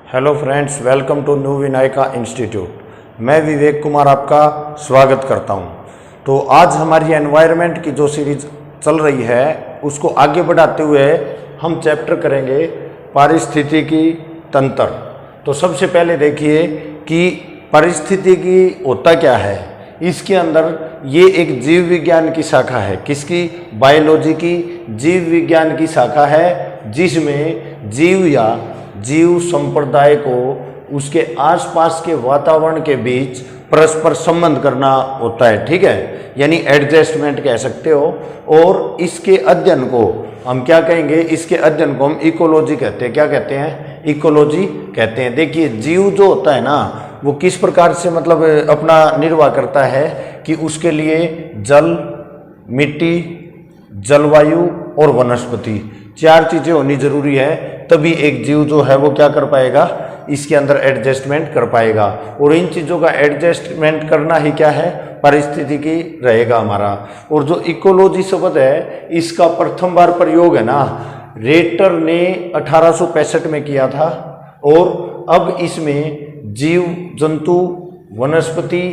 Hello friends, welcome to new Vinayaka institute. मैं विवेक कुमार आपका स्वागत करता हूं। तो आज हमारी एनवायरनमेंट की जो सीरीज चल रही है उसको आगे बढ़ाते हुए हम चैप्टर करेंगे पारिस्थितिकी तंत्र। तो सबसे पहले देखिए कि पारिस्थितिकी होता क्या है। इसके अंदर ये एक जीव विज्ञान की शाखा है। किसकी? बायोलॉजी की जीव विज्ञान की शाखा है, जिसमें जीव या जीव संप्रदाय को उसके आसपास के वातावरण के बीच परस्पर संबंध करना होता है। ठीक है, यानी एडजस्टमेंट कह सकते हो। और इसके अध्ययन को हम क्या कहेंगे? इसके अध्ययन को हम इकोलॉजी कहते हैं। क्या कहते हैं? इकोलॉजी कहते हैं। देखिए, जीव जो होता है ना, वो किस प्रकार से मतलब अपना निर्वाह करता है कि उसके लिए जल, मिट्टी, जलवायु और वनस्पति, चार चीजें होनी जरूरी है, तभी एक जीव जो है वो क्या कर पाएगा? इसके अंदर एडजस्टमेंट कर पाएगा। और इन चीजों का एडजस्टमेंट करना ही क्या है? पारिस्थितिकी रहेगा हमारा। और जो इकोलॉजी शब्द है, इसका प्रथम बार प्रयोग है ना, रेटर ने 1865 में किया था। और अब इसमें जीव, जंतु, वनस्पति,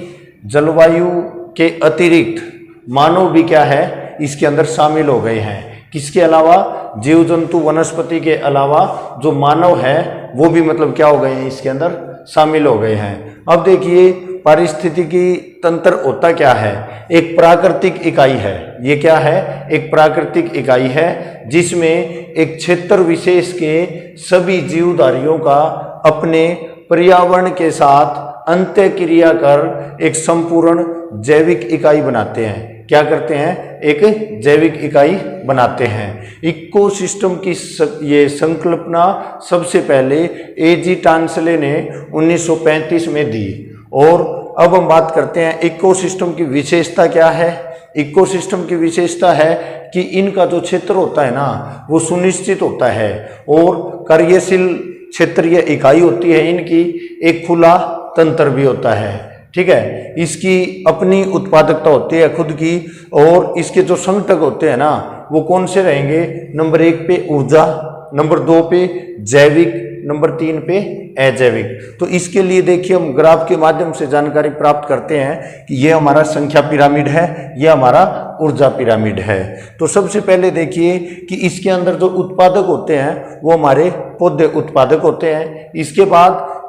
जलवायु के अतिरिक्त मानव भी क्या है? इसके अंदर शामिल हो गए हैं। किसके अलावा? जीव, जंतु, वनस्पति के अलावा जो मानव है वो भी मतलब क्या हो गए हैं? इसके अंदर शामिल हो गए हैं। अब देखिए, पारिस्थितिकी तंत्र होता क्या है? एक प्राकृतिक इकाई है। ये क्या है? एक प्राकृतिक इकाई है, जिसमें एक क्षेत्र विशेष के सभी जीवधारियों का अपने पर्यावरण के साथ अंतःक्रिया कर एक संपूर्ण जैविक इकाई बनाते हैं। क्या करते हैं? एक जैविक इकाई बनाते हैं। इकोसिस्टम की ये संकल्पना सबसे पहले एजी टांसले ने 1935 में दी। और अब हम बात करते हैं इकोसिस्टम की विशेषता क्या है। इकोसिस्टम की विशेषता है कि इनका जो क्षेत्र होता है ना, वो सुनिश्चित होता है और कार्यशील क्षेत्रीय इकाई होती है इनकी, एक खुला तंत्र भी होता है। ठीक है, इसकी अपनी उत्पादकता होती है खुद की। और इसके जो संघटक होते हैं ना, वो कौन से रहेंगे? नंबर 1 पे ऊर्जा, नंबर 2 पे जैविक, नंबर 3 पे अजैविक। तो इसके लिए देखिए, हम ग्राफ के माध्यम से जानकारी प्राप्त करते हैं कि ये हमारा संख्या पिरामिड है, ये हमारा ऊर्जा पिरामिड है। तो सबसे पहले देखिए कि इसके अंदर जो उत्पादक होते हैं वो हमारे पौधे उत्पादक होते हैं।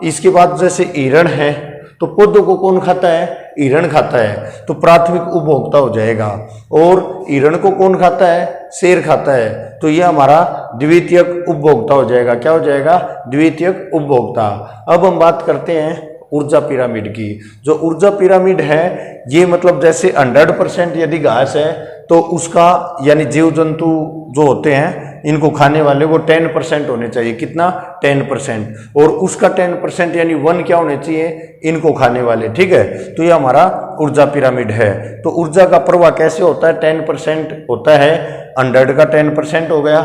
इसके बाद जैसे हिरण है, तो पौधों को कौन खाता है? हिरण खाता है, तो प्राथमिक उपभोक्ता हो जाएगा। और हिरण को कौन खाता है? शेर खाता है, तो ये हमारा द्वितीयक उपभोक्ता हो जाएगा। क्या हो जाएगा? द्वितीयक उपभोक्ता। अब हम बात करते हैं ऊर्जा पिरामिड की। जो ऊर्जा पिरामिड है, ये मतलब जैसे 100% यदि घास है तो उसका यानी जीव जंतु जो होते हैं इनको खाने वाले, वो 10% होने चाहिए। कितना? 10%। और उसका 10% यानी 1 क्या होने चाहिए? इनको खाने वाले। ठीक है, तो ये हमारा ऊर्जा पिरामिड है। तो ऊर्जा का प्रवाह कैसे होता है? 10% होता है, 100 का 10% हो गया,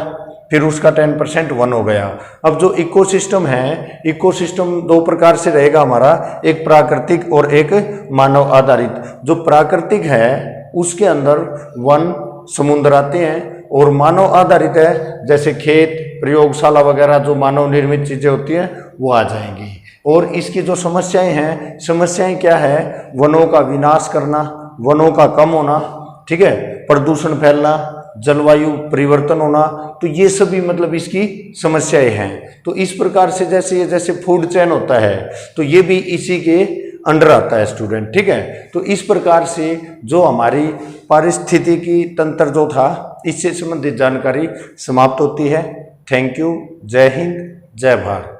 फिर उसका 10% 1 हो गया। अब जो इकोसिस्टम है, इकोसिस्टम दो प्रकार से रहेगा हमारा, एक प्राकृतिक और एक मानव आधारित। जो प्राकृतिक है उसके अंदर वन, समुद्र आते हैं, और मानव आधारित है जैसे खेत, प्रयोगशाला वगैरह जो मानव निर्मित चीजें होती हैं वो आ जाएंगी। और इसकी जो समस्याएं हैं, समस्याएं क्या है? वनों का विनाश करना, वनों का कम होना, ठीक है, प्रदूषण फैलना, जलवायु परिवर्तन होना, तो ये सभी मतलब इसकी समस्याएं हैं। तो इस प्रकार से जैसे फूड चेन होता है, तो ये भी इसी के अंडर आता है स्टूडेंट। ठीक है, तो इस प्रकार से जो हमारी पारिस्थितिकी तंत्र जो था, इससे संबंधित जानकारी समाप्त होती है। Thank you. जय हिंद, जय भारत।